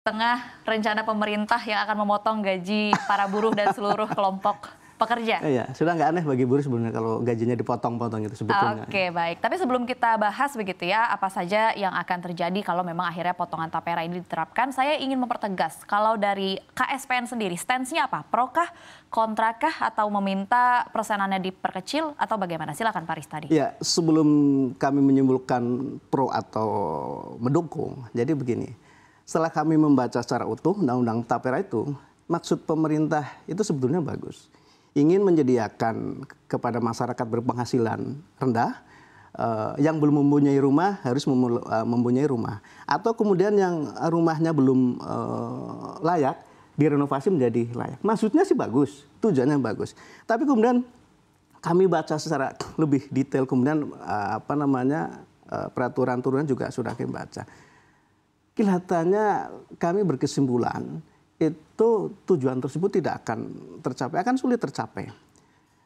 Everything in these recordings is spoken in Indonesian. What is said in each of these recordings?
Tengah rencana pemerintah yang akan memotong gaji para buruh dan seluruh kelompok pekerja. Iya, sudah nggak aneh bagi buruh sebenarnya kalau gajinya dipotong-potong itu sebetulnya. Oke, baik. Tapi sebelum kita bahas begitu ya, apa saja yang akan terjadi kalau memang akhirnya potongan tapera ini diterapkan, saya ingin mempertegas kalau dari KSPN sendiri, stance-nya apa? Prokah, kontrakah, atau meminta persenannya diperkecil, atau bagaimana? Silakan Pak Ristadi. Ya, sebelum kami menyimpulkan pro atau mendukung, jadi begini. Setelah kami membaca secara utuh undang-undang tapera itu, maksud pemerintah itu sebetulnya bagus. Ingin menyediakan kepada masyarakat berpenghasilan rendah yang belum mempunyai rumah harus mempunyai rumah, atau kemudian yang rumahnya belum layak direnovasi menjadi layak. Maksudnya sih bagus, tujuannya bagus. Tapi kemudian kami baca secara lebih detail, kemudian peraturan turunan juga sudah kami baca. Kelihatannya kami berkesimpulan itu tujuan tersebut tidak akan tercapai, akan sulit tercapai.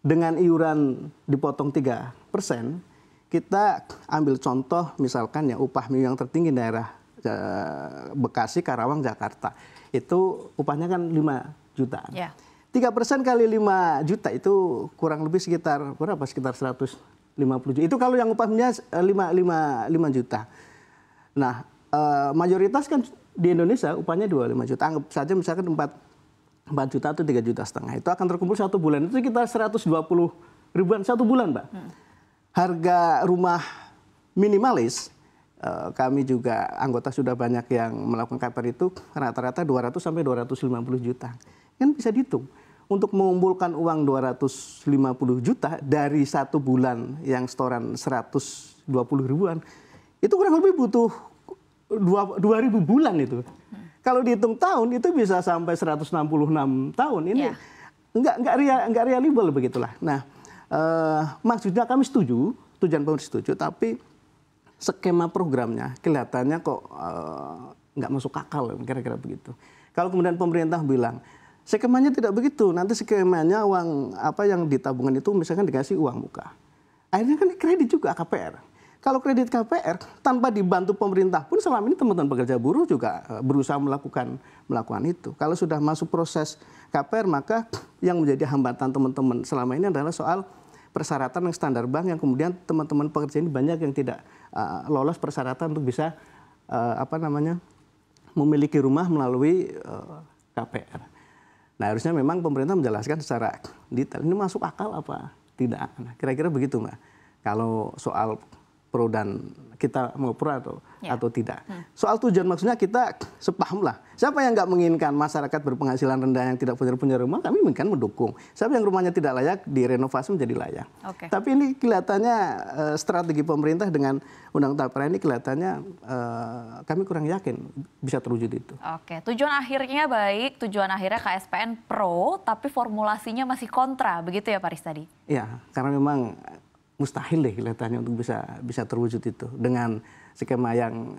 Dengan iuran dipotong 3%, kita ambil contoh misalkan ya upah minimum yang tertinggi daerah Bekasi, Karawang, Jakarta. Itu upahnya kan 5 jutaan. Yeah. 3% kali 5 juta itu kurang lebih sekitar berapa? Sekitar 150 juta. Itu kalau yang upahnya 5 juta. Nah, mayoritas kan di Indonesia upahnya 25 juta. Anggap saja misalkan 4 juta atau 3,5 juta. Itu akan terkumpul 1 bulan. Itu sekitar 120 ribuan 1 bulan, Mbak. Harga rumah minimalis, kami juga anggota sudah banyak yang melakukan KPR itu rata-rata 200 sampai 250 juta. Kan bisa dihitung. Untuk mengumpulkan uang 250 juta dari 1 bulan yang setoran 120 ribuan, itu kurang lebih butuh 2.000 bulan itu. Kalau dihitung tahun itu bisa sampai 166 tahun. Ini nggak reliable begitulah. Nah, maksudnya kami setuju, tujuan pemerintah setuju, tapi skema programnya kelihatannya kok nggak masuk akal, kira-kira begitu. Kalau kemudian pemerintah bilang skemanya tidak begitu, nanti skemanya uang apa yang ditabungan itu misalkan dikasih uang muka. Akhirnya kan kredit juga KPR. Kalau kredit KPR tanpa dibantu pemerintah pun selama ini teman-teman pekerja buruh juga berusaha melakukan itu. Kalau sudah masuk proses KPR maka yang menjadi hambatan teman-teman selama ini adalah soal persyaratan yang standar bank yang kemudian teman-teman pekerja ini banyak yang tidak lolos persyaratan untuk bisa memiliki rumah melalui KPR. Nah, harusnya memang pemerintah menjelaskan secara detail ini masuk akal apa tidak. Nah, kira-kira begitu, Mbak. Kalau soal pro dan kita mau pro atau tidak. Soal tujuan maksudnya kita sepaham lah. Siapa yang nggak menginginkan masyarakat berpenghasilan rendah yang tidak punya rumah, kami menginginkan mendukung. Siapa yang rumahnya tidak layak direnovasi menjadi layak. Okay. Tapi ini kelihatannya strategi pemerintah dengan undang tapera ini kelihatannya kami kurang yakin bisa terwujud itu. Oke, tujuan akhirnya baik, tujuan akhirnya KSPN pro, tapi formulasinya masih kontra, begitu ya Pak Ristadi? Iya, karena memang mustahil deh kelihatannya untuk bisa terwujud itu dengan skema yang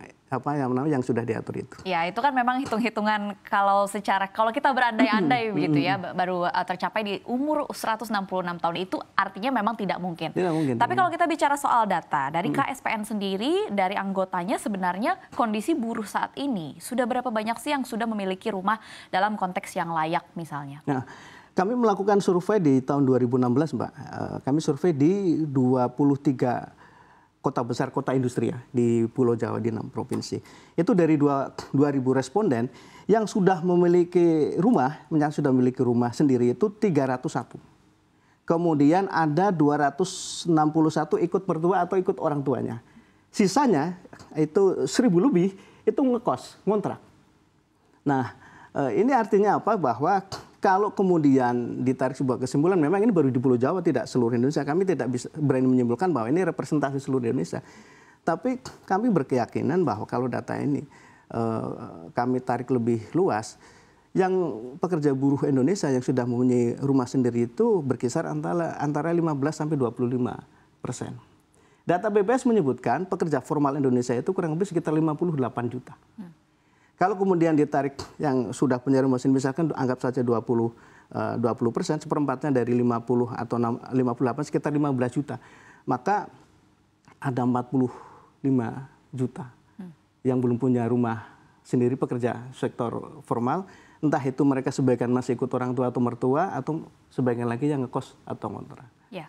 sudah diatur itu. Ya, itu kan memang hitung-hitungan kalau kita berandai-andai begitu ya baru tercapai di umur 166 tahun itu artinya memang tidak mungkin. Tidak mungkin. Tapi kalau kita bicara soal data dari KSPN sendiri, dari anggotanya sebenarnya kondisi buruh saat ini sudah berapa banyak sih yang sudah memiliki rumah dalam konteks yang layak misalnya? Nah, kami melakukan survei di tahun 2016, Mbak. Kami survei di 23 kota besar, kota industri ya, di Pulau Jawa di 6 provinsi. Itu dari 2.000 responden yang sudah memiliki rumah sendiri itu 301. Kemudian ada 261 ikut mertua atau ikut orang tuanya. Sisanya itu 1.000 lebih itu ngekos, ngontrak. Nah, ini artinya apa? Bahwa kalau kemudian ditarik sebuah kesimpulan, memang ini baru di Pulau Jawa, tidak seluruh Indonesia. Kami tidak bisa berani menyimpulkan bahwa ini representasi seluruh Indonesia. Tapi kami berkeyakinan bahwa kalau data ini kami tarik lebih luas, yang pekerja buruh Indonesia yang sudah mempunyai rumah sendiri itu berkisar antara 15 sampai 25%. Data BPS menyebutkan pekerja formal Indonesia itu kurang lebih sekitar 58 juta. Kalau kemudian ditarik yang sudah punya rumah sendiri, misalkan anggap saja 20%, seperempatnya dari 50 atau 58 sekitar 15 juta. Maka ada 45 juta yang belum punya rumah sendiri pekerja sektor formal, entah itu mereka sebagian masih ikut orang tua atau mertua, atau sebagian lagi yang ngekos atau ngontrak. Ya.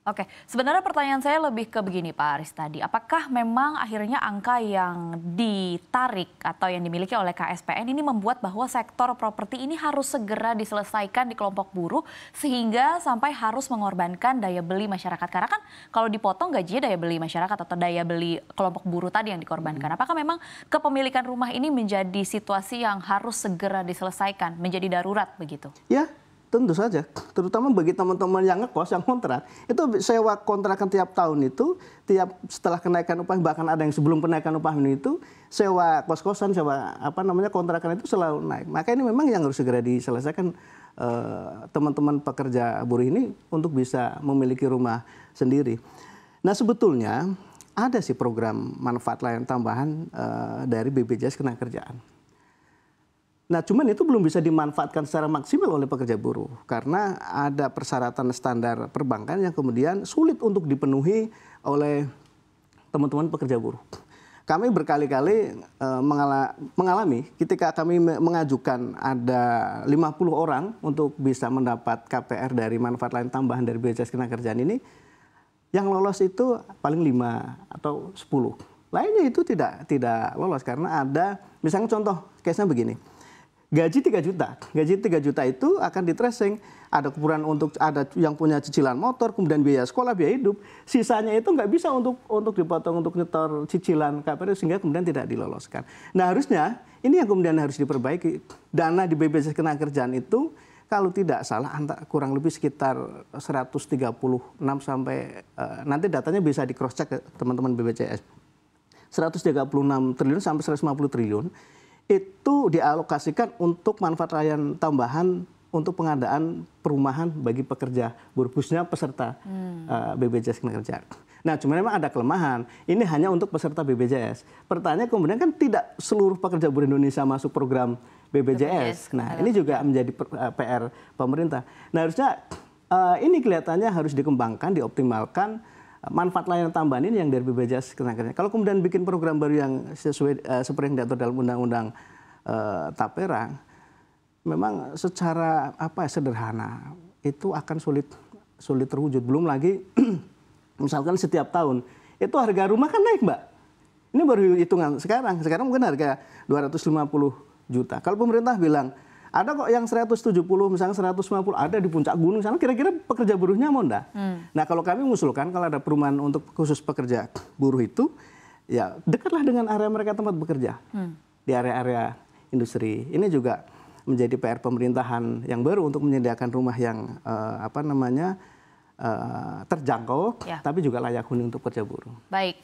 Oke, sebenarnya pertanyaan saya lebih ke begini Pak Aris tadi. Apakah memang akhirnya angka yang ditarik atau yang dimiliki oleh KSPN ini membuat bahwa sektor properti ini harus segera diselesaikan di kelompok buruh sehingga sampai harus mengorbankan daya beli masyarakat? Karena kan kalau dipotong gajinya daya beli masyarakat atau daya beli kelompok buruh tadi yang dikorbankan. Apakah memang kepemilikan rumah ini menjadi situasi yang harus segera diselesaikan, menjadi darurat begitu? Ya. Tentu saja, terutama bagi teman-teman yang ngekos, yang kontrak, itu sewa kontrakan tiap tahun itu, setelah kenaikan upah, bahkan ada yang sebelum kenaikan upah itu, sewa kos-kosan, sewa kontrakan itu selalu naik. Maka ini memang yang harus segera diselesaikan teman-teman pekerja buruh ini untuk bisa memiliki rumah sendiri. Nah sebetulnya ada sih program manfaat layanan tambahan dari BPJS Ketenagakerjaan. Nah, cuman itu belum bisa dimanfaatkan secara maksimal oleh pekerja buruh karena ada persyaratan standar perbankan yang kemudian sulit untuk dipenuhi oleh teman-teman pekerja buruh. Kami berkali-kali mengalami ketika kami mengajukan ada 50 orang untuk bisa mendapat KPR dari manfaat lain tambahan dari BPJS Ketenagakerjaan ini, yang lolos itu paling 5 atau 10. Lainnya itu tidak lolos karena ada, misalnya contoh case-nya begini. Gaji 3 juta itu akan di-tracing. Ada kekurangan ada yang punya cicilan motor, kemudian biaya sekolah, biaya hidup. Sisanya itu nggak bisa untuk dipotong untuk nyetor cicilan KPR sehingga kemudian tidak diloloskan. Nah harusnya ini yang kemudian harus diperbaiki. Dana di BPJS Ketenagakerjaan itu kalau tidak salah kurang lebih sekitar 136 sampai nanti datanya bisa di cross check ke teman-teman BPJS. 136 triliun sampai 150 triliun. Itu dialokasikan untuk manfaat layanan tambahan untuk pengadaan perumahan bagi pekerja buruh, khususnya peserta BPJS Ketenagakerjaan. Nah, cuma memang ada kelemahan. Ini hanya untuk peserta BPJS. Pertanyaan kemudian kan tidak seluruh pekerja buruh Indonesia masuk program BPJS. Nah, ini juga menjadi PR pemerintah. Nah, harusnya ini kelihatannya harus dikembangkan, dioptimalkan manfaat layanan tambahan ini yang dari BPJS Ketenagakerjaan. Kalau kemudian bikin program baru yang sesuai seperti yang diatur dalam Undang-Undang Tapera, memang secara sederhana itu akan sulit terwujud. Belum lagi misalkan setiap tahun itu harga rumah kan naik, Mbak. Ini baru hitungan sekarang. Sekarang mungkin harga 250 juta. Kalau pemerintah bilang ada kok yang 170, misalnya 150, ada di puncak gunung sana, kira-kira pekerja buruhnya mau enggak? Nah kalau kami mengusulkan kalau ada perumahan untuk khusus pekerja buruh itu, ya dekatlah dengan area mereka tempat bekerja. Di area-area industri. Ini juga menjadi PR pemerintahan yang baru untuk menyediakan rumah yang terjangkau, tapi juga layak huni untuk pekerja buruh. Baik.